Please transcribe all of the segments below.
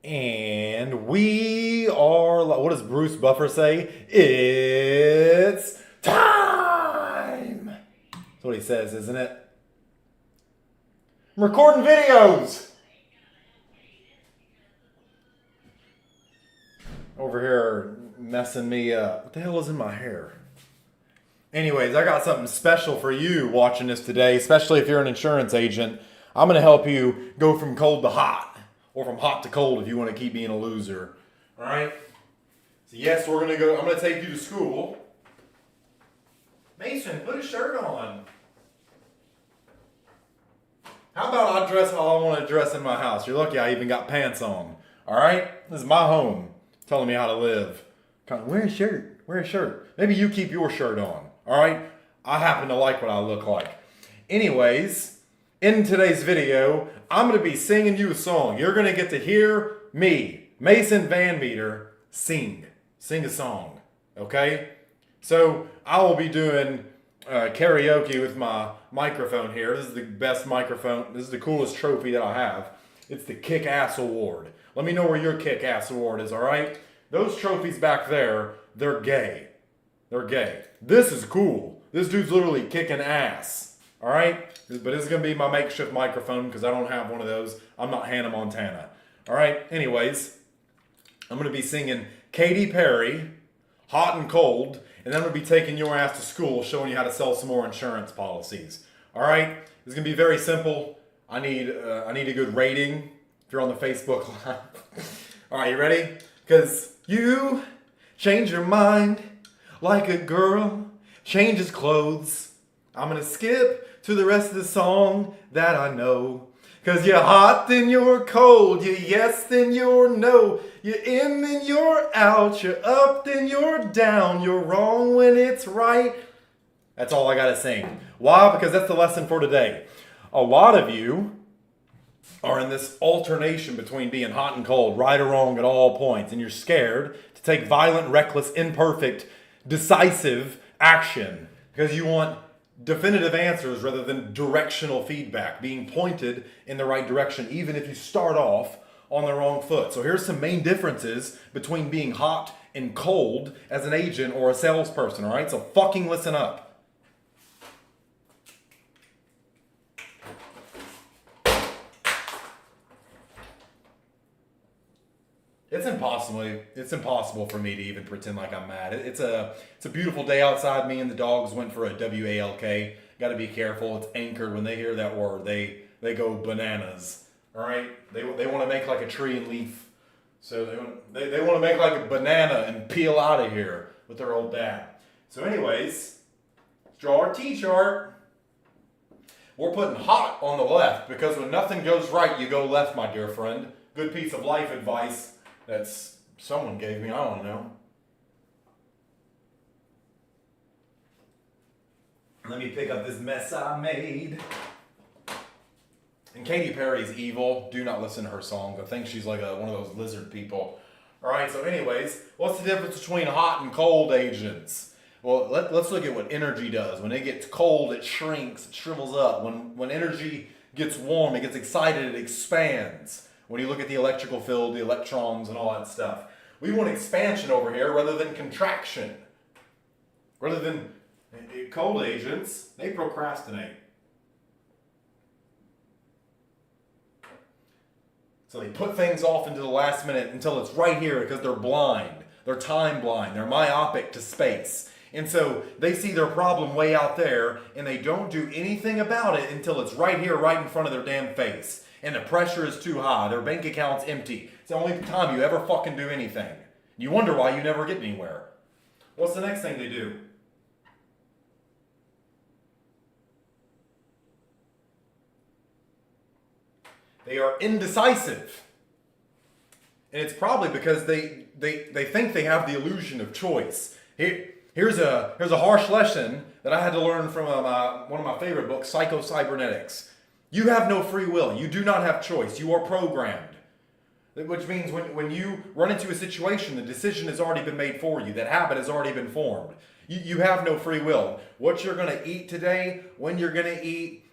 And we are, what does Bruce Buffer say? It's time! That's what he says, isn't it? I'm recording videos! Over here messing me up. What the hell is in my hair? Anyways, I got something special for you watching this today, especially if you're an insurance agent. I'm going to help you go from cold to hot, or from hot to cold if you want to keep being a loser. All right? So yes, we're going to go, I'm going to take you to school. Mason, put a shirt on. How about I dress how I want to dress in my house? You're lucky I even got pants on. All right? This is my home telling me how to live. Wear a shirt. Wear a shirt. Maybe you keep your shirt on. All right? I happen to like what I look like. Anyways, in today's video, I'm going to be singing you a song. You're going to get to hear me, Mason Van Meter, sing a song. Okay? So I will be doing karaoke with my microphone here. This is the best microphone. This is the coolest trophy that I have. It's the Kick Ass Award. Let me know where your Kick Ass Award is, all right? Those trophies back there, they're gay. They're gay. This is cool. This dude's literally kicking ass. All right? But this is going to be my makeshift microphone because I don't have one of those. I'm not Hannah Montana. All right? Anyways, I'm going to be singing Katy Perry, Hot and Cold, and then I'm going to be taking your ass to school showing you how to sell some more insurance policies. All right? This is going to be very simple. I need a good rating if you're on the Facebook Live. All right, you ready? Because you change your mind like a girl changes clothes. I'm going to skip to the rest of the song that I know. Because you're hot, then you're cold. You're yes, then you're no. You're in, then you're out. You're up, then you're down. You're wrong when it's right. That's all I got to sing. Why? Because that's the lesson for today. A lot of you are in this alternation between being hot and cold, right or wrong at all points, and you're scared to take violent, reckless, imperfect, decisive action because you want definitive answers rather than directional feedback, being pointed in the right direction, even if you start off on the wrong foot. So here's some main differences between being hot and cold as an agent or a salesperson, all right? So fucking listen up. It's impossible for me to even pretend like I'm mad. It's a beautiful day outside. Me and the dogs went for a WALK. Got to be careful. It's anchored. When they hear that word, they go bananas. All right. They want to make like a tree and leaf. So they want to make like a banana and peel out of here with their old dad. So anyways, let's draw our T-chart. We're putting hot on the left because when nothing goes right, you go left, my dear friend. Good piece of life advice. That's someone gave me, I don't know. Let me pick up this mess I made. And Katy Perry's evil. Do not listen to her songs. I think she's like one of those lizard people. All right, so anyways, what's the difference between hot and cold agents? Well, let's look at what energy does. When it gets cold, it shrinks, it shrivels up. When energy gets warm, it gets excited, it expands. When you look at the electrical field, the electrons and all that stuff. We want expansion over here rather than contraction. Rather than cold agents, they procrastinate. So they put things off into the last minute until it's right here because they're blind. They're time blind. They're myopic to space. And so they see their problem way out there and they don't do anything about it until it's right here, right in front of their damn face. And the pressure is too high. Their bank account's empty. It's the only time you ever fucking do anything. You wonder why you never get anywhere. What's the next thing they do? They are indecisive. And it's probably because they think they have the illusion of choice. Here's a harsh lesson that I had to learn from one of my favorite books, Psycho-Cybernetics. You have no free will. You do not have choice. You are programmed. Which means when you run into a situation, the decision has already been made for you. That habit has already been formed. You have no free will. What you're going to eat today, when you're going to eat,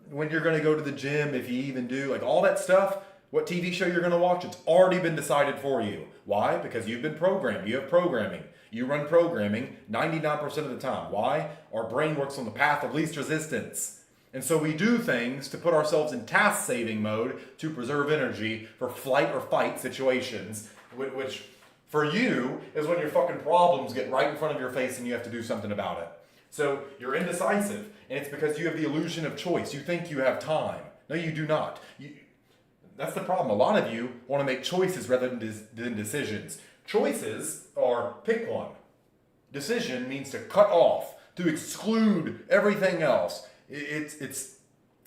when you're going to go to the gym, if you even do, like all that stuff, what TV show you're going to watch. It's already been decided for you. Why? Because you've been programmed. You have programming. You run programming 99% of the time. Why? Our brain works on the path of least resistance. And so we do things to put ourselves in task-saving mode to preserve energy for flight or fight situations, which for you is when your fucking problems get right in front of your face and you have to do something about it. So you're indecisive, and it's because you have the illusion of choice. You think you have time. No, you do not. That's the problem. A lot of you want to make choices rather than decisions. Choices are pick one. Decision means to cut off, to exclude everything else. It's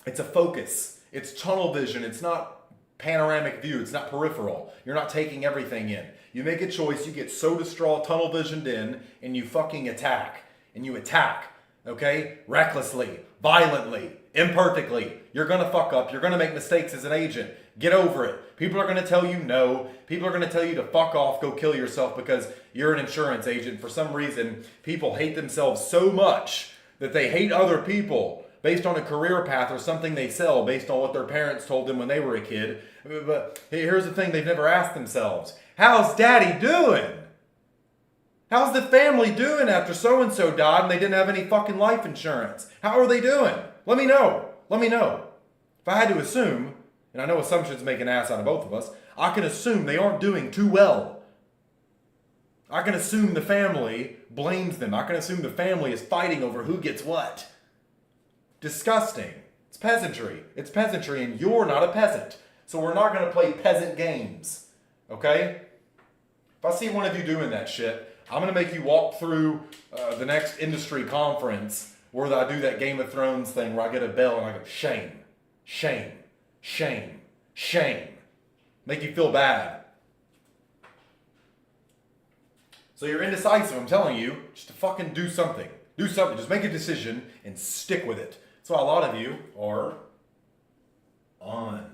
a focus. It's tunnel vision. It's not panoramic view. It's not peripheral. You're not taking everything in. You make a choice, you get so distraught, tunnel visioned in, and you fucking attack. And you attack, okay? Recklessly, violently, imperfectly. You're gonna fuck up. You're gonna make mistakes as an agent. Get over it. People are gonna tell you no. People are gonna tell you to fuck off, go kill yourself because you're an insurance agent. For some reason, people hate themselves so much that they hate other people based on a career path or something they sell based on what their parents told them when they were a kid. But here's the thing they've never asked themselves. How's daddy doing? How's the family doing after so-and-so died and they didn't have any fucking life insurance? How are they doing? Let me know. Let me know. If I had to assume, and I know assumptions make an ass out of both of us, I can assume they aren't doing too well. I can assume the family blames them. I can assume the family is fighting over who gets what. Disgusting. It's peasantry. It's peasantry, and you're not a peasant. So we're not going to play peasant games. Okay? If I see one of you doing that shit, I'm going to make you walk through the next industry conference where I do that Game of Thrones thing where I get a bell and I go, shame, shame, shame, shame. Make you feel bad. So you're indecisive, I'm telling you, just to fucking do something. Do something. Just make a decision and stick with it. That's why a lot of you are unconfident.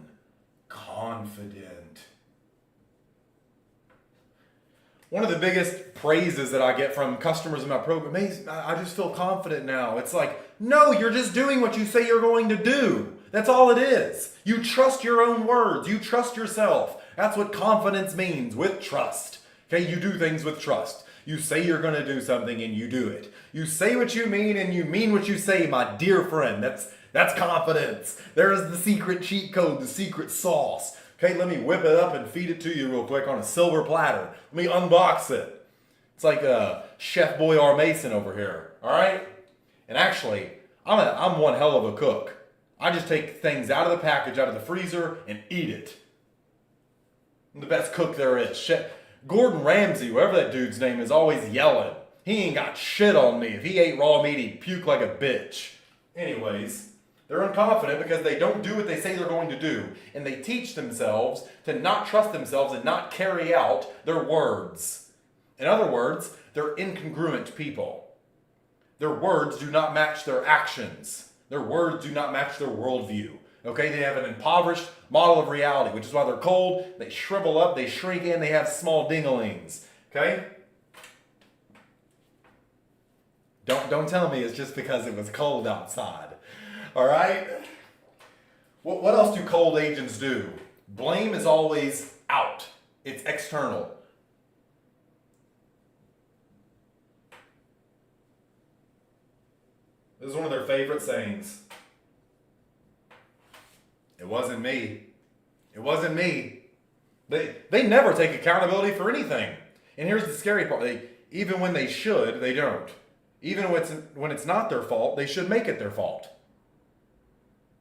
One of the biggest praises that I get from customers in my program is, I just feel confident now. It's like, no, you're just doing what you say you're going to do. That's all it is. You trust your own words. You trust yourself. That's what confidence means, with trust. Okay, you do things with trust. You say you're going to do something and you do it. You say what you mean and you mean what you say, my dear friend. That's confidence. There's the secret cheat code, the secret sauce. Okay, let me whip it up and feed it to you real quick on a silver platter. Let me unbox it. It's like Chef Boyardee Mason over here, all right? And actually, I'm one hell of a cook. I just take things out of the package, out of the freezer, and eat it. I'm the best cook there is. Gordon Ramsay, whatever that dude's name is, always yelling. He ain't got shit on me. If he ate raw meat, he'd puke like a bitch. Anyways, they're unconfident because they don't do what they say they're going to do. And they teach themselves to not trust themselves and not carry out their words. In other words, they're incongruent people. Their words do not match their actions. Their words do not match their worldview. Okay, they have an impoverished model of reality, which is why they're cold, they shrivel up, they shrink in, they have small dinglings. Okay? Don't tell me it's just because it was cold outside. All right? What else do cold agents do? Blame is always out. It's external. This is one of their favorite sayings. It wasn't me. It wasn't me. They never take accountability for anything. And here's the scary part. Even when they should, they don't. Even when it's not their fault, they should make it their fault.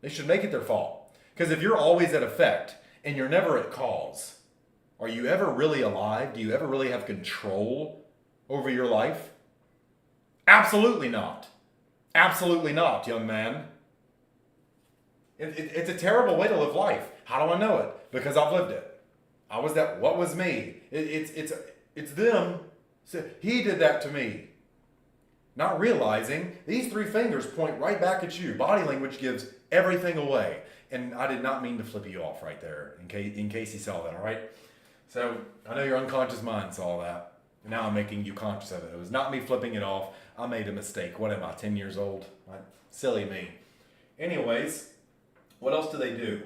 They should make it their fault. Because if you're always at effect and you're never at cause, are you ever really alive? Do you ever really have control over your life? Absolutely not. Absolutely not, young man. It's a terrible way to live life. How do I know it? Because I've lived it. I was that. What was me? It's them. So he did that to me. Not realizing these three fingers point right back at you. Body language gives everything away. And I did not mean to flip you off right there in case you saw that, all right? So I know your unconscious mind saw that. And now I'm making you conscious of it. It was not me flipping it off. I made a mistake. What am I, 10 years old? Silly me. Anyways, what else do they do?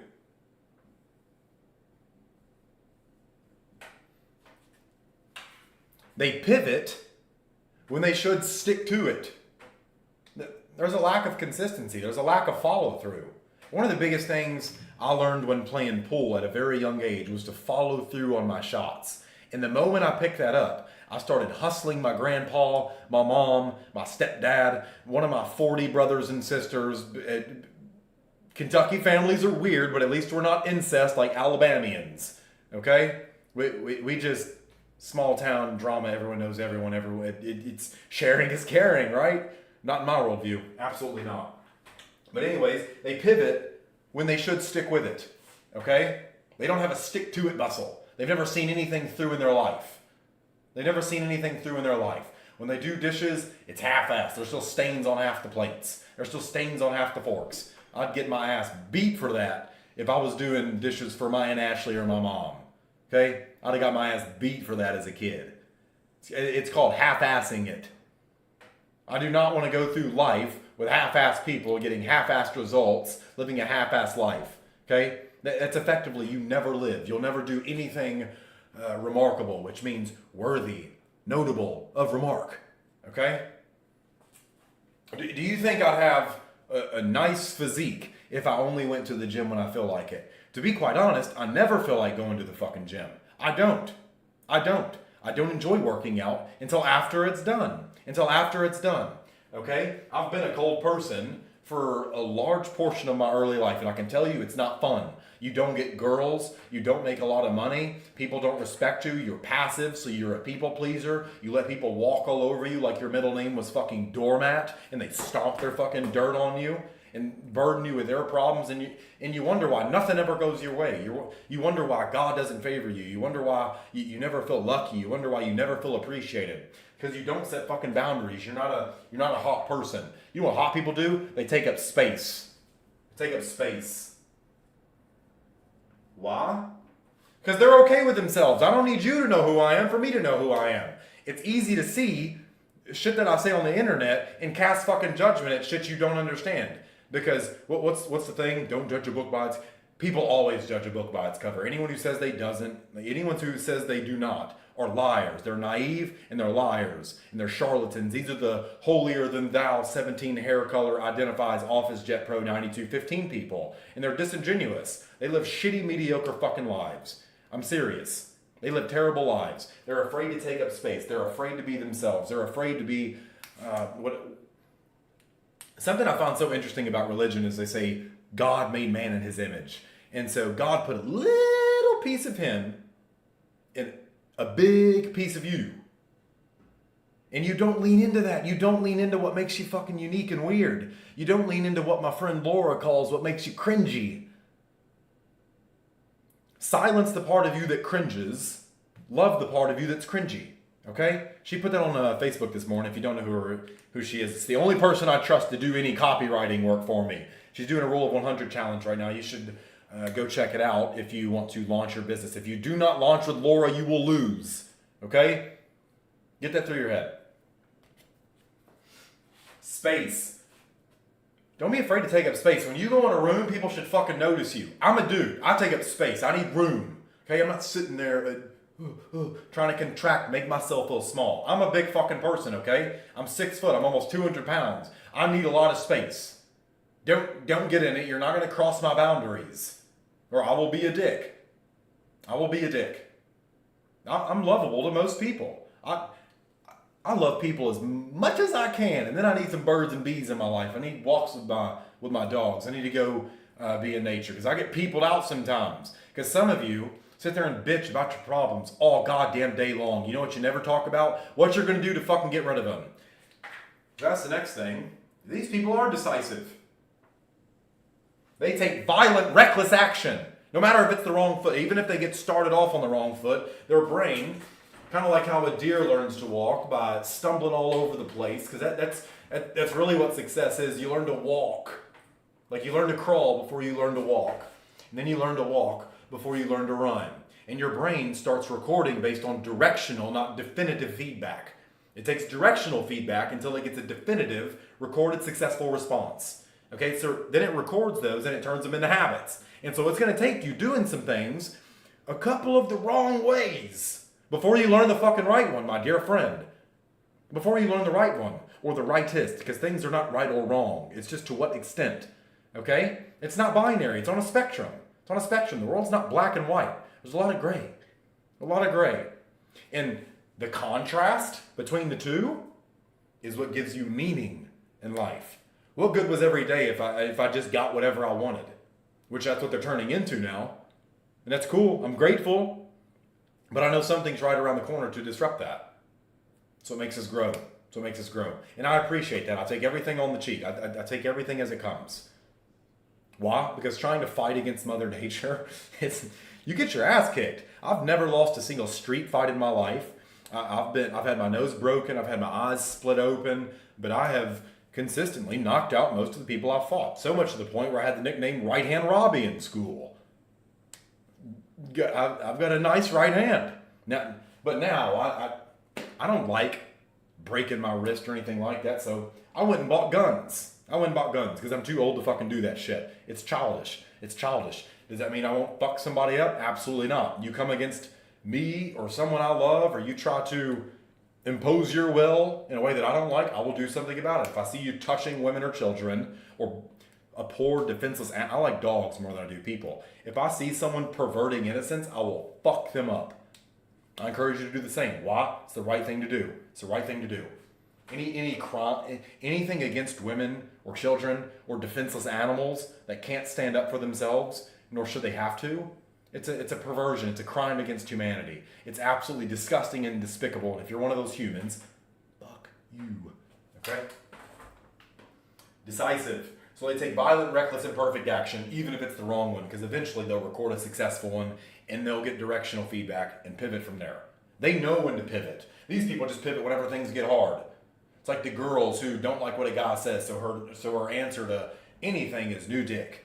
They pivot when they should stick to it. There's a lack of consistency. There's a lack of follow through. One of the biggest things I learned when playing pool at a very young age was to follow through on my shots. And the moment I picked that up, I started hustling my grandpa, my mom, my stepdad, one of my 40 brothers and sisters. Kentucky families are weird, but at least we're not incest like Alabamians. Okay? We just, small town drama, everyone knows everyone, it's sharing is caring, right? Not in my worldview. Absolutely not. But anyways, they pivot when they should stick with it. Okay? They don't have a stick to it muscle. They've never seen anything through in their life. They've never seen anything through in their life. When they do dishes, it's half-assed. There's still stains on half the plates. There's still stains on half the forks. I'd get my ass beat for that if I was doing dishes for my Aunt Ashley or my mom. Okay? I'd have got my ass beat for that as a kid. It's called half-assing it. I do not want to go through life with half-assed people getting half-assed results, living a half-assed life. Okay? That's effectively you never live. You'll never do anything remarkable, which means worthy, notable, of remark. Okay? Do you think I'd have a nice physique if I only went to the gym when I feel like it? To be quite honest, I never feel like going to the fucking gym. I don't enjoy working out until after it's done. Okay? I've been a cold person for a large portion of my early life, and I can tell you it's not fun. You don't get girls, you don't make a lot of money, people don't respect you, you're passive, so you're a people pleaser, you let people walk all over you like your middle name was fucking doormat, and they stomp their fucking dirt on you and burden you with their problems, and you wonder why nothing ever goes your way. You wonder why God doesn't favor you. You wonder why you never feel lucky. You wonder why you never feel appreciated. Because you don't set fucking boundaries. You're not a hot person. You know what hot people do? They take up space. Why? Because they're okay with themselves. I don't need you to know who I am for me to know who I am. It's easy to see shit that I say on the internet and cast fucking judgment at shit you don't understand. Because what's the thing? Don't judge a book by its... People always judge a book by its cover. Anyone who says they doesn't, anyone who says they do not, are liars. They're naive and they're liars and they're charlatans. These are the holier than thou 17 hair color identifies Office Jet Pro 9215 people. And they're disingenuous. They live shitty, mediocre fucking lives. I'm serious. They live terrible lives. They're afraid to take up space. They're afraid to be themselves. They're afraid to be something I found so interesting about religion is they say God made man in his image. And so God put a little piece of him in a big piece of you. And you don't lean into that. You don't lean into what makes you fucking unique and weird. You don't lean into what my friend Laura calls what makes you cringy. Silence the part of you that cringes. Love the part of you that's cringy. Okay? She put that on Facebook this morning. If you don't know who she is, it's the only person I trust to do any copywriting work for me. She's doing a Rule of 100 challenge right now. You should go check it out if you want to launch your business. If you do not launch with Laura, you will lose. Okay? Get that through your head. Space. Don't be afraid to take up space. When you go in a room, people should fucking notice you. I'm a dude. I take up space. I need room. Okay? I'm not sitting there trying to contract, make myself feel small. I'm a big fucking person, okay? I'm 6 foot. I'm almost 200 pounds. I need a lot of space. Don't get in it. You're not going to cross my boundaries. Or I will be a dick. I'm lovable to most people. I love people as much as I can. And then I need some birds and bees in my life. I need walks with my dogs. I need to go be in nature. Because I get peopled out sometimes. Because some of you sit there and bitch about your problems all goddamn day long. You know what you never talk about? What you're going to do to fucking get rid of them. That's the next thing. These people are decisive. They take violent, reckless action. No matter if it's the wrong foot. Even if they get started off on the wrong foot, their brain, kind of like how a deer learns to walk by stumbling all over the place. Because that's really what success is. You learn to walk. Like you learn to crawl before you learn to walk. And then you learn to walk before you learn to run. And your brain starts recording based on directional, not definitive feedback. It takes directional feedback until it gets a definitive, recorded, successful response. Okay, so then it records those and it turns them into habits. And so it's going to take you doing some things a couple of the wrong ways Before you learn the fucking right one, my dear friend. Before you learn the right one, or the rightist, because things are not right or wrong. It's just to what extent, okay? It's not binary, it's on a spectrum. It's on a spectrum. The world's not black and white. There's a lot of gray. A lot of gray. And the contrast between the two is what gives you meaning in life. What good was every day if I just got whatever I wanted? Which that's what they're turning into now. And that's cool. I'm grateful. But I know something's right around the corner to disrupt that. So it makes us grow. So it makes us grow. And I appreciate that. I take everything on the cheek. I take everything as it comes. Why? Because trying to fight against Mother Nature, you get your ass kicked. I've never lost a single street fight in my life. I've had my nose broken. I've had my eyes split open. But I have consistently knocked out most of the people I've fought. So much to the point where I had the nickname Right Hand Robbie in school. I've got a nice right hand. Now, I don't like breaking my wrist or anything like that, so I went and bought guns. Because I'm too old to fucking do that shit. It's childish. Does that mean I won't fuck somebody up? Absolutely not. You come against me or someone I love, or you try to impose your will in a way that I don't like, I will do something about it. If I see you touching women or children, or a poor defenseless I like dogs more than I do people. If I see someone perverting innocence, I will fuck them up. I encourage you to do the same. Why? It's the right thing to do. Any crime, anything against women or children or defenseless animals that can't stand up for themselves, nor should they have to, it's a perversion. It's a crime against humanity. It's absolutely disgusting and despicable. And if you're one of those humans, fuck you. Okay? Decisive. So they take violent, reckless, imperfect action, even if it's the wrong one, because eventually they'll record a successful one and they'll get directional feedback and pivot from there. They know when to pivot. These people just pivot whenever things get hard. It's like the girls who don't like what a guy says, so her answer to anything is new dick.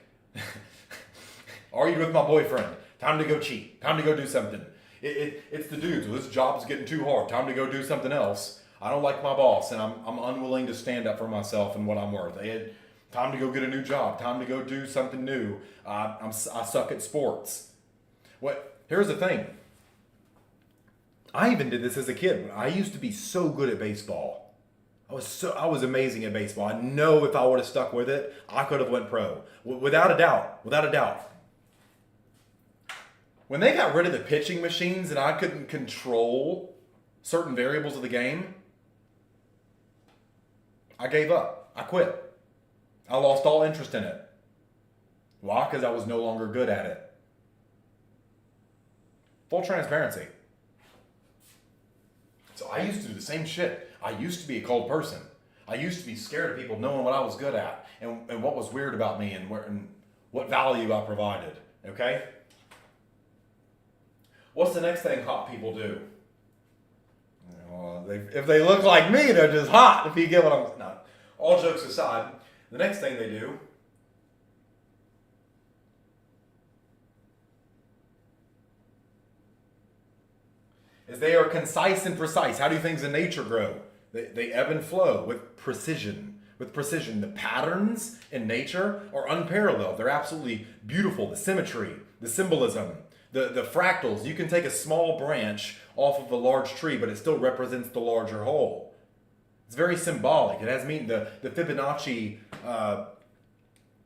Argued with my boyfriend. Time to go cheat. Time to go do something. It's the dudes. Well, this job's getting too hard. Time to go do something else. I don't like my boss, and I'm unwilling to stand up for myself and what I'm worth. Time to go get a new job. Time to go do something new. I suck at sports. Here's the thing. I even did this as a kid. I used to be so good at baseball. I was amazing at baseball. I know if I would have stuck with it, I could have went pro. Without a doubt. When they got rid of the pitching machines and I couldn't control certain variables of the game, I gave up. I quit. I lost all interest in it. Why? Because I was no longer good at it. Full transparency. So I used to do the same shit. I used to be a cold person. I used to be scared of people knowing what I was good at and what was weird about me and what value I provided. Okay? What's the next thing hot people do? Well, if they look like me, they're just hot. If you get what I'm... No. All jokes aside, the next thing they do is they are concise and precise. How do things in nature grow? They ebb and flow with precision. The patterns in nature are unparalleled. They're absolutely beautiful. The symmetry, the symbolism, the fractals. You can take a small branch off of a large tree, but it still represents the larger whole. It's very symbolic. It has meaning. The Fibonacci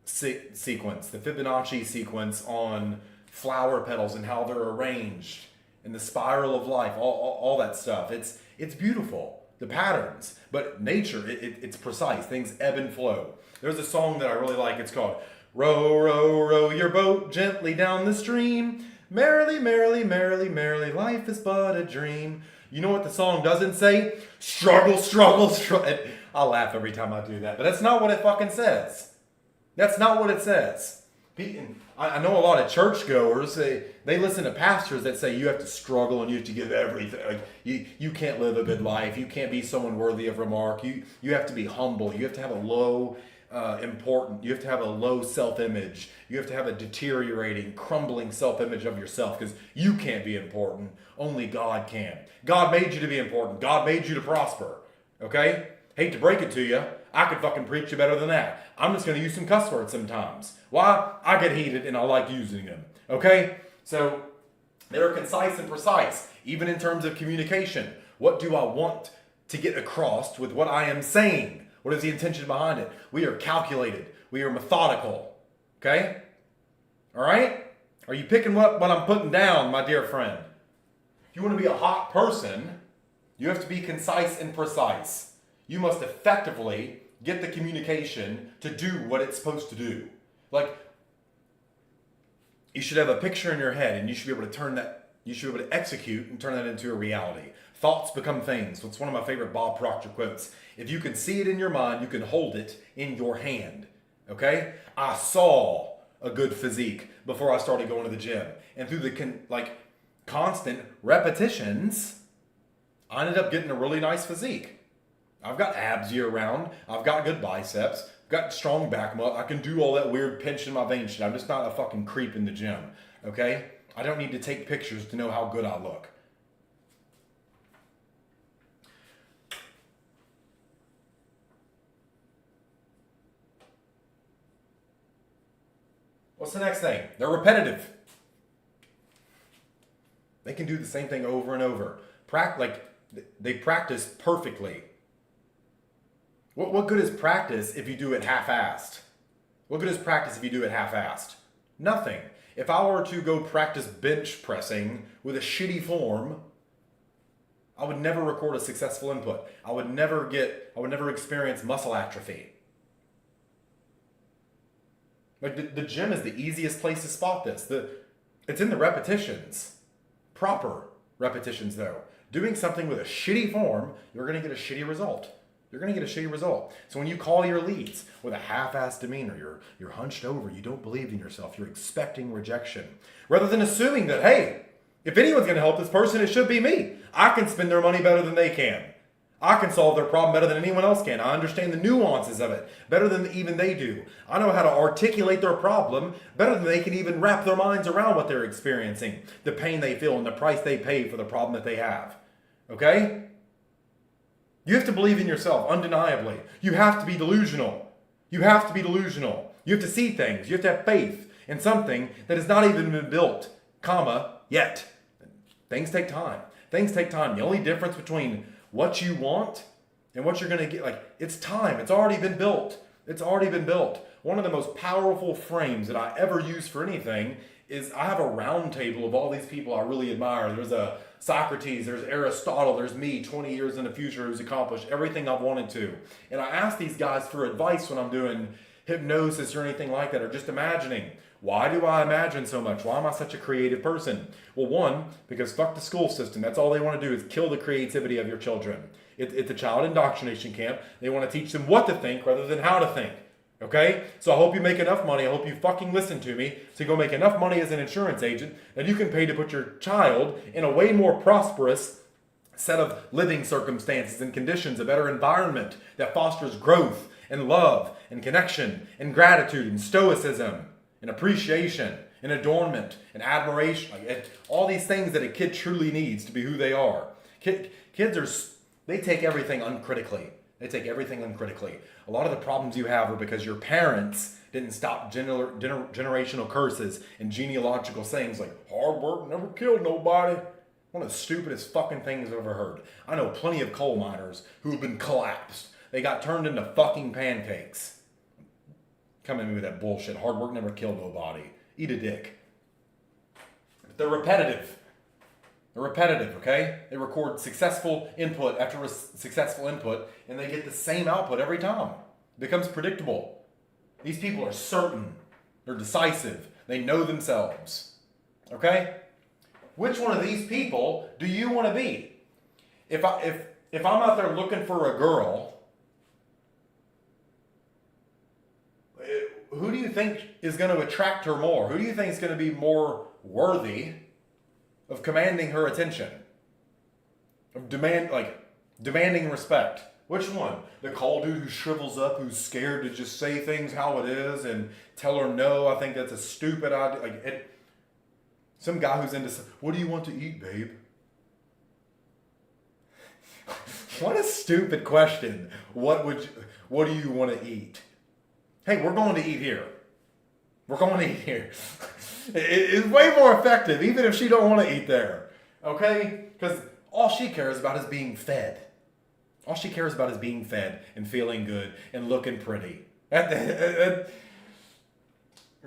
sequence. The Fibonacci sequence on flower petals and how they're arranged. And the spiral of life, all that stuff. It's beautiful, the patterns. But nature, it's precise. Things ebb and flow. There's a song that I really like. It's called Row, row, row your boat gently down the stream. Merrily, merrily, merrily, merrily, life is but a dream. You know what the song doesn't say? Struggle, struggle, struggle. I laugh every time I do that. But that's not what it fucking says. That's not what it says. I know a lot of churchgoers, they listen to pastors that say you have to struggle and you have to give everything. Like you can't live a good life. You can't be someone worthy of remark. You have to be humble. You have to have a low you have to have a low self-image. You have to have a deteriorating, crumbling self-image of yourself because you can't be important. Only God can. God made you to be important. God made you to prosper. Okay? Hate to break it to you. I could fucking preach you better than that. I'm just going to use some cuss words sometimes. Why? I get heated and I like using them. Okay? So, that are concise and precise, even in terms of communication. What do I want to get across with what I am saying? What is the intention behind it? We are calculated. We are methodical. Okay? All right? Are you picking up what I'm putting down, my dear friend? If you want to be a hot person, you have to be concise and precise. You must effectively get the communication to do what it's supposed to do. Like, you should have a picture in your head, and you should be able to turn that, you should be able to execute and turn that into a reality. Thoughts become things. That's one of my favorite Bob Proctor quotes. If you can see it in your mind, you can hold it in your hand. Okay? I saw a good physique before I started going to the gym. And through the constant repetitions, I ended up getting a really nice physique. I've got abs year round. I've got good biceps. I've got strong back muscle. I can do all that weird pinch in my veins shit. I'm just not a fucking creep in the gym. Okay? I don't need to take pictures to know how good I look. What's the next thing? They're repetitive. They can do the same thing over and over. They practice perfectly. What good is practice if you do it half-assed? What good is practice if you do it half-assed? Nothing. If I were to go practice bench pressing with a shitty form, I would never record a successful input. I would never experience muscle atrophy. Like the gym is the easiest place to spot this. It's in the repetitions. Proper repetitions though. Doing something with a shitty form, you're going to get a shitty result. You're going to get a shitty result. So when you call your leads with a half-assed demeanor, you're hunched over, you don't believe in yourself, you're expecting rejection. Rather than assuming that, hey, if anyone's going to help this person, it should be me. I can spend their money better than they can. I can solve their problem better than anyone else can. I understand the nuances of it better than even they do. I know how to articulate their problem better than they can even wrap their minds around what they're experiencing, the pain they feel, and the price they pay for the problem that they have. Okay? You have to believe in yourself, undeniably. You have to be delusional. You have to be delusional. You have to see things. You have to have faith in something that has not even been built, yet. Things take time. Things take time. The only difference between what you want and what you're going to get, it's time. It's already been built. It's already been built. One of the most powerful frames that I ever use for anything is I have a round table of all these people I really admire. There's a Socrates, there's Aristotle, there's me 20 years in the future who's accomplished everything I've wanted to. And I ask these guys for advice when I'm doing hypnosis or anything like that, or just imagining. Why do I imagine so much? Why am I such a creative person? Well, one, because fuck the school system. That's all they want to do is kill the creativity of your children. It's a child indoctrination camp. They want to teach them what to think rather than how to think. Okay? So I hope you make enough money. I hope you fucking listen to me to go make enough money as an insurance agent that you can pay to put your child in a way more prosperous set of living circumstances and conditions, a better environment that fosters growth and love and connection and gratitude and stoicism and appreciation and adornment and admiration. All these things that a kid truly needs to be who they are. Kids they take everything uncritically. They take everything uncritically. A lot of the problems you have are because your parents didn't stop generational curses and genealogical sayings like, hard work never killed nobody. One of the stupidest fucking things I've ever heard. I know plenty of coal miners who have been collapsed. They got turned into fucking pancakes. Come at me with that bullshit. Hard work never killed nobody. Eat a dick. But they're repetitive. They're repetitive, okay? They record successful input after successful input, and they get the same output every time. It becomes predictable. These people are certain. They're decisive. They know themselves. Okay? Which one of these people do you want to be? If I'm out there looking for a girl, who do you think is going to attract her more? Who do you think is going to be more worthy of commanding her attention? Of demanding respect? Which one? The cold dude who shrivels up, who's scared to just say things how it is and tell her no, I think that's a stupid idea. Some guy who's into, what do you want to eat, babe? What a stupid question. What do you want to eat? Hey, we're going to eat here. We're going to eat here. It's way more effective, even if she don't want to eat there. Okay? Because all she cares about is being fed. All she cares about is being fed and feeling good and looking pretty. And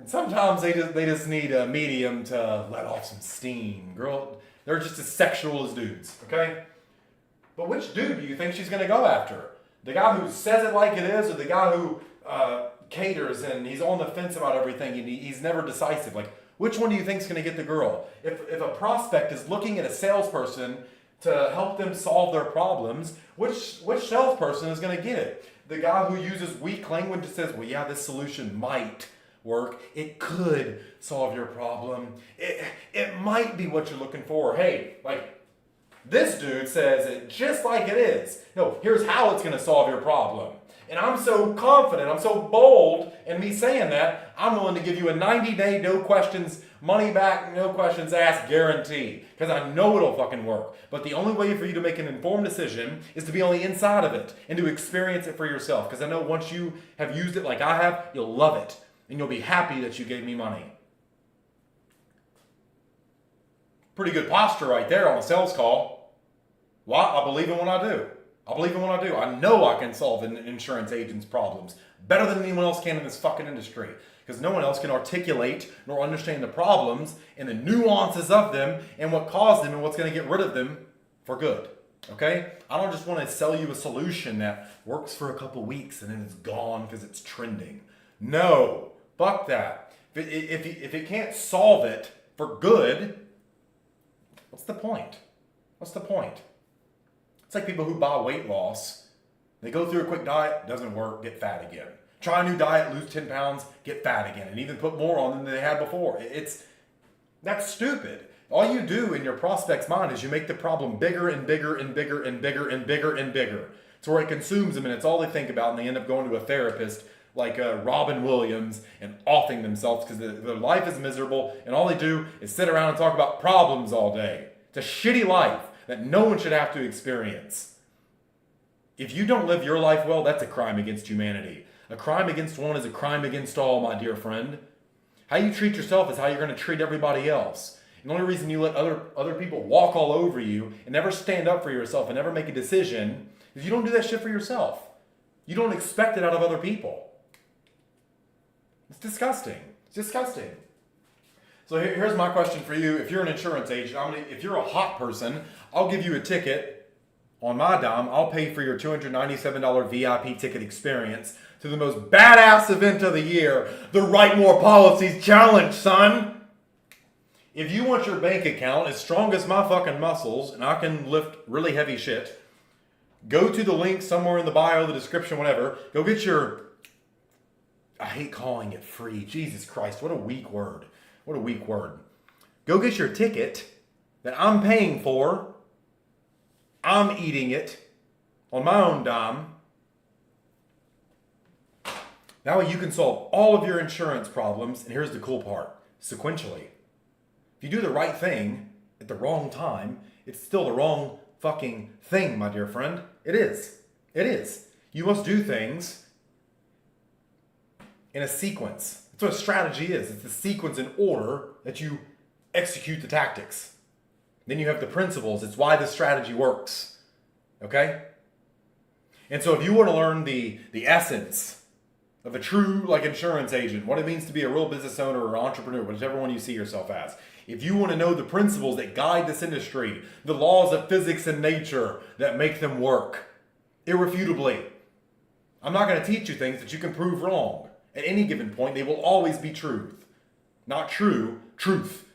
sometimes they just need a medium to let off some steam. Girl, they're just as sexual as dudes, okay? But which dude do you think she's going to go after? The guy who says it like it is, or the guy who caters and he's on the fence about everything and he's never decisive? Like, which one do you think is going to get the girl? If a prospect is looking at a salesperson to help them solve their problems, which salesperson is going to get it? The guy who uses weak language and says, well, yeah, this solution might work. It could solve your problem. It might be what you're looking for. Hey, like, this dude says it just like it is. No, here's how it's going to solve your problem. And I'm so confident, I'm so bold in me saying that, I'm willing to give you a 90-day, no questions, money back, no questions asked guarantee. Because I know it'll fucking work. But the only way for you to make an informed decision is to be on the inside of it and to experience it for yourself. Because I know once you have used it like I have, you'll love it. And you'll be happy that you gave me money. Pretty good posture right there on a sales call. Well, I believe in what I do. I believe in what I do. I know I can solve an insurance agent's problems better than anyone else can in this fucking industry. Because no one else can articulate nor understand the problems and the nuances of them and what caused them and what's going to get rid of them for good. Okay? I don't just want to sell you a solution that works for a couple weeks and then it's gone because it's trending. No. Fuck that. If it can't solve it for good, what's the point? What's the point? It's like people who buy weight loss. They go through a quick diet, doesn't work, get fat again. Try a new diet, lose 10 pounds, get fat again, and even put more on than they had before. That's stupid. All you do in your prospect's mind is you make the problem bigger and bigger and bigger and bigger and bigger and bigger. To where it consumes them and it's all they think about, and they end up going to a therapist like Robin Williams and offing themselves because their life is miserable and all they do is sit around and talk about problems all day. It's a shitty life that no one should have to experience. If you don't live your life well, that's a crime against humanity. A crime against one is a crime against all, my dear friend. How you treat yourself is how you're going to treat everybody else. And the only reason you let other people walk all over you and never stand up for yourself and never make a decision is you don't do that shit for yourself. You don't expect it out of other people. It's disgusting. It's disgusting. So here's my question for you. If you're an insurance agent, if you're a hot person, I'll give you a ticket on my dime. I'll pay for your $297 VIP ticket experience to the most badass event of the year, the Write More Policies Challenge, son. If you want your bank account as strong as my fucking muscles, and I can lift really heavy shit, go to the link somewhere in the bio, the description, whatever. Go get your... I hate calling it free. Jesus Christ, what a weak word. What a weak word. Go get your ticket that I'm paying for. I'm eating it on my own dime. That way you can solve all of your insurance problems. And here's the cool part. Sequentially. If you do the right thing at the wrong time, it's still the wrong fucking thing, my dear friend. It is. It is. You must do things in a sequence. That's what a strategy is. It's the sequence in order that you execute the tactics. Then you have the principles. It's why the strategy works. Okay? And so if you want to learn the essence of a true insurance agent, what it means to be a real business owner or entrepreneur, whichever one you see yourself as, if you want to know the principles that guide this industry, the laws of physics and nature that make them work, irrefutably, I'm not going to teach you things that you can prove wrong. At any given point, they will always be truth. Not true, truth.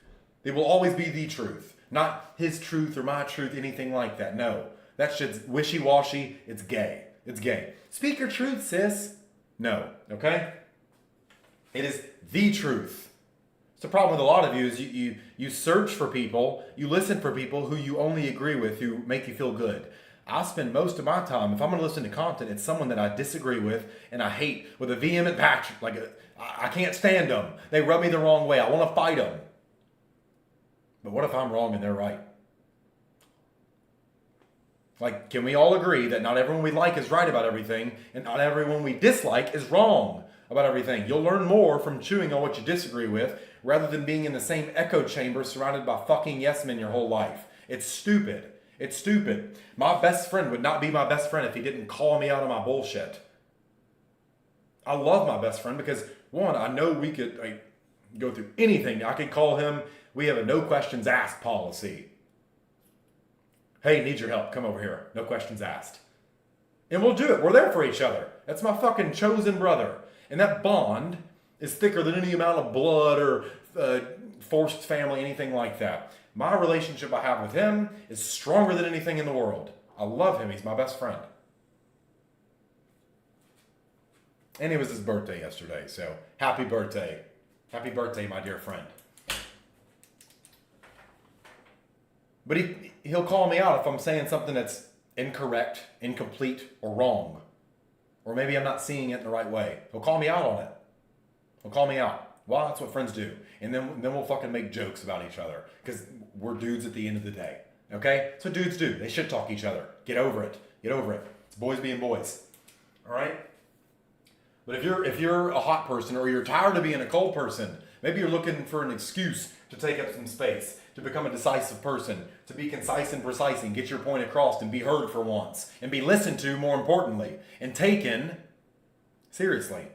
They will always be the truth. Not his truth or my truth, anything like that. No. That shit's wishy-washy. It's gay. It's gay. Speak your truth, sis. No. Okay? It is the truth. It's the problem with a lot of you is you search for people, you listen for people who you only agree with, who make you feel good. I spend most of my time, if I'm going to listen to content, it's someone that I disagree with and I hate with a vehement passion. I can't stand them. They rub me the wrong way. I want to fight them. But what if I'm wrong and they're right? Can we all agree that not everyone we like is right about everything and not everyone we dislike is wrong about everything? You'll learn more from chewing on what you disagree with rather than being in the same echo chamber surrounded by fucking yes men your whole life. It's stupid. It's stupid. My best friend would not be my best friend if he didn't call me out on my bullshit. I love my best friend because, one, I know we could go through anything. I could call him. We have a no questions asked policy. Hey, need your help. Come over here. No questions asked. And we'll do it. We're there for each other. That's my fucking chosen brother. And that bond is thicker than any amount of blood or forced family, anything like that. My relationship I have with him is stronger than anything in the world. I love him. He's my best friend. And it was his birthday yesterday, so happy birthday. Happy birthday, my dear friend. But he'll call me out if I'm saying something that's incorrect, incomplete, or wrong. Or maybe I'm not seeing it in the right way. He'll call me out on it. He'll call me out. Well, that's what friends do. And then we'll fucking make jokes about each other. Because we're dudes at the end of the day. Okay? That's what dudes do. They shit talk each other. Get over it. Get over it. It's boys being boys. Alright? But if you're a hot person or you're tired of being a cold person, maybe you're looking for an excuse to take up some space, to become a decisive person, to be concise and precise and get your point across and be heard for once, and be listened to, more importantly, and taken seriously.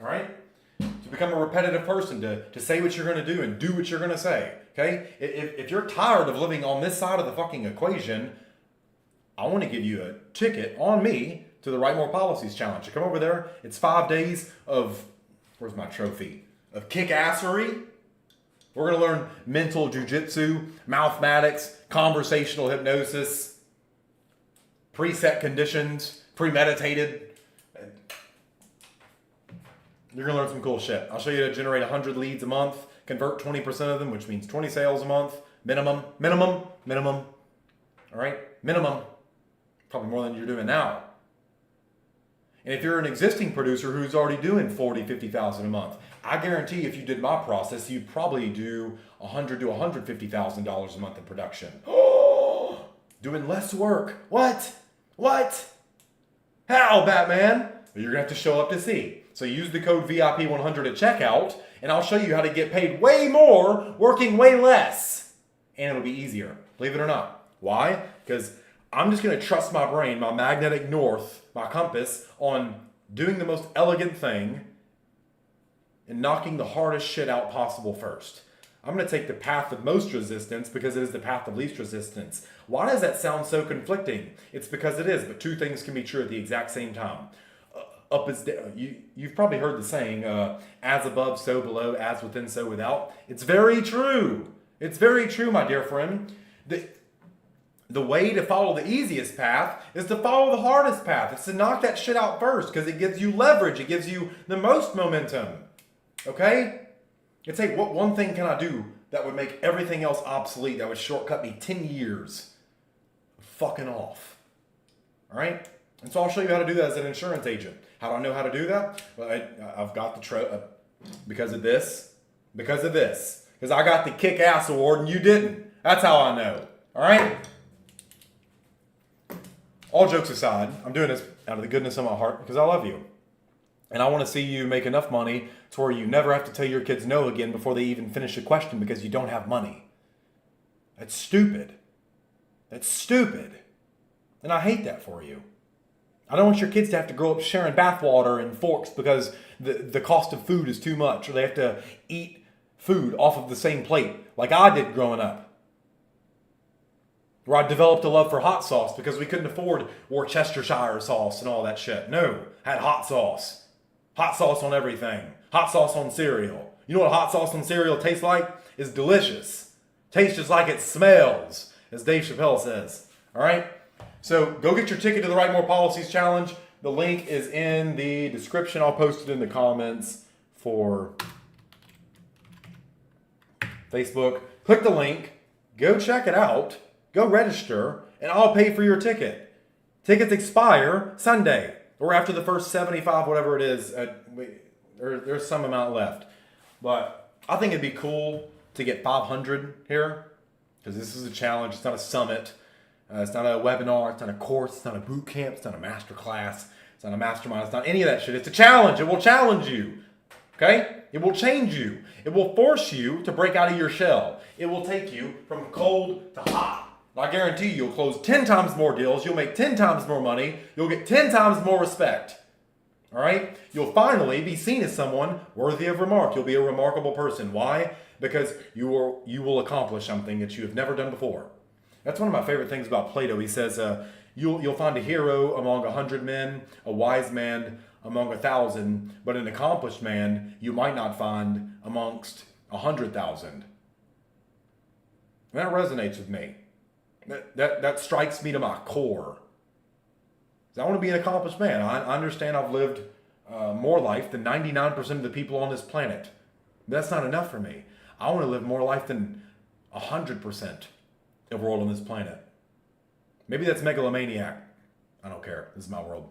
All right? To become a repetitive person, to say what you're going to do and do what you're going to say. Okay? If you're tired of living on this side of the fucking equation, I want to give you a ticket on me to the Write More Policies Challenge. You come over there. It's 5 days of, where's my trophy? Of kick-assery. We're going to learn mental jujitsu, mathematics, conversational hypnosis, preset conditions, premeditated. You're going to learn some cool shit. I'll show you how to generate 100 leads a month, convert 20% of them, which means 20 sales a month, minimum. All right? Minimum. Probably more than you're doing now. And if you're an existing producer who's already doing $40,000, $50,000 a month, I guarantee if you did my process, you'd probably do $100,000 to $150,000 a month in production. Oh, doing less work. What? How, Batman? Well, you're going to have to show up to see. So use the code VIP100 at checkout, and I'll show you how to get paid way more, working way less. And it'll be easier, believe it or not. Why? Because I'm just going to trust my brain, my magnetic north, my compass, on doing the most elegant thing and knocking the hardest shit out possible first. I'm going to take the path of most resistance because it is the path of least resistance. Why does that sound so conflicting? It's because it is, but two things can be true at the exact same time. Up is down. You've probably heard the saying, as above, so below, as within, so without. It's very true. It's very true, my dear friend. The way to follow the easiest path is to follow the hardest path. It's to knock that shit out first because it gives you leverage. It gives you the most momentum. Okay? It's, hey, what one thing can I do that would make everything else obsolete, that would shortcut me 10 years of fucking off? All right? And so I'll show you how to do that as an insurance agent. How do I know how to do that? Well, I've got the because of this. Because I got the kick-ass award and you didn't. That's how I know. All right? All jokes aside, I'm doing this out of the goodness of my heart because I love you. And I want to see you make enough money to where you never have to tell your kids no again before they even finish a question because you don't have money. That's stupid. And I hate that for you. I don't want your kids to have to grow up sharing bathwater and forks because the cost of food is too much, or they have to eat food off of the same plate like I did growing up. Where I developed a love for hot sauce because we couldn't afford Worcestershire sauce and all that shit. No, I had hot sauce. Hot sauce on everything. Hot sauce on cereal. You know what hot sauce on cereal tastes like? It's delicious. Tastes just like it smells, as Dave Chappelle says. All right? So go get your ticket to the Write More Policies Challenge. The link is in the description. I'll post it in the comments for Facebook. Click the link. Go check it out. Go register, and I'll pay for your ticket. Tickets expire Sunday, or after the first 75, whatever it is. There's some amount left. But I think it'd be cool to get 500 here, because this is a challenge. It's not a summit. It's not a webinar. It's not a course. It's not a boot camp. It's not a master class. It's not a mastermind. It's not any of that shit. It's a challenge. It will challenge you. Okay? It will change you. It will force you to break out of your shell. It will take you from cold to hot. I guarantee you'll close 10 times more deals. You'll make 10 times more money. You'll get 10 times more respect. All right? You'll finally be seen as someone worthy of remark. You'll be a remarkable person. Why? Because you will accomplish something that you have never done before. That's one of my favorite things about Plato. He says, you'll find a hero among 100 men, a wise man among 1,000, but an accomplished man you might not find amongst 100,000. That resonates with me. That strikes me to my core. I want to be an accomplished man. I understand I've lived more life than 99% of the people on this planet. But that's not enough for me. I want to live more life than 100% of the world on this planet. Maybe that's megalomaniac. I don't care. This is my world.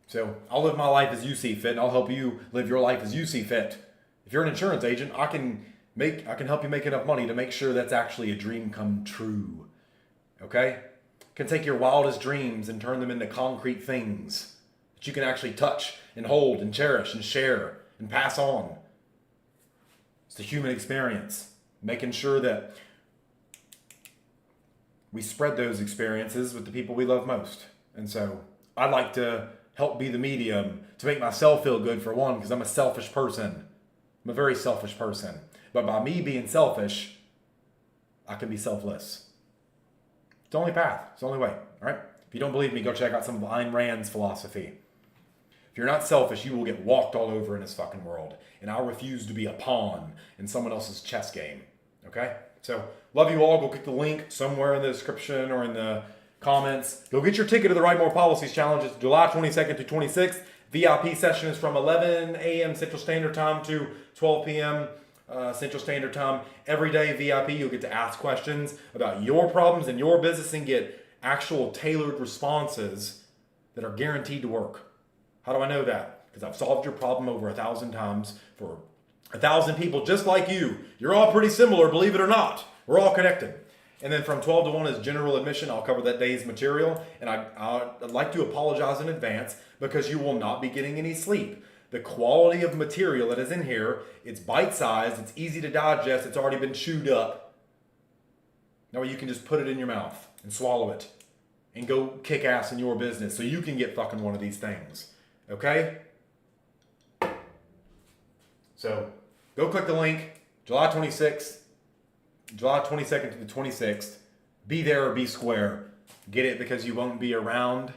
So I'll live my life as you see fit, and I'll help you live your life as you see fit. If you're an insurance agent, I can help you make enough money to make sure that's actually a dream come true. Okay? Can take your wildest dreams and turn them into concrete things that you can actually touch and hold and cherish and share and pass on. It's the human experience. Making sure that we spread those experiences with the people we love most. And so I'd like to help be the medium to make myself feel good, for one, because I'm a selfish person. I'm a very selfish person. But by me being selfish, I can be selfless. It's the only path. It's the only way. All right? If you don't believe me, go check out some of Ayn Rand's philosophy. If you're not selfish, you will get walked all over in this fucking world. And I refuse to be a pawn in someone else's chess game. Okay? So, love you all. Go click the link somewhere in the description or in the comments. Go get your ticket to the Write More Policies Challenge. It's July 22nd to 26th. VIP session is from 11 a.m. Central Standard Time to 12 p.m. Central Standard Time. Every day VIP, you'll get to ask questions about your problems in your business and get actual tailored responses that are guaranteed to work. How do I know that? Because I've solved your problem over 1,000 times for 1,000 people just like you. You're all pretty similar, believe it or not. We're all connected. And then from 12 to 1 is general admission. I'll cover that day's material. And I'd like to apologize in advance because you will not be getting any sleep. The quality of material that is in here, it's bite-sized, it's easy to digest, it's already been chewed up. Now you can just put it in your mouth and swallow it and go kick ass in your business so you can get fucking one of these things. Okay? So go click the link, July 26th, July 22nd to the 26th. Be there or be square. Get it because you won't be around.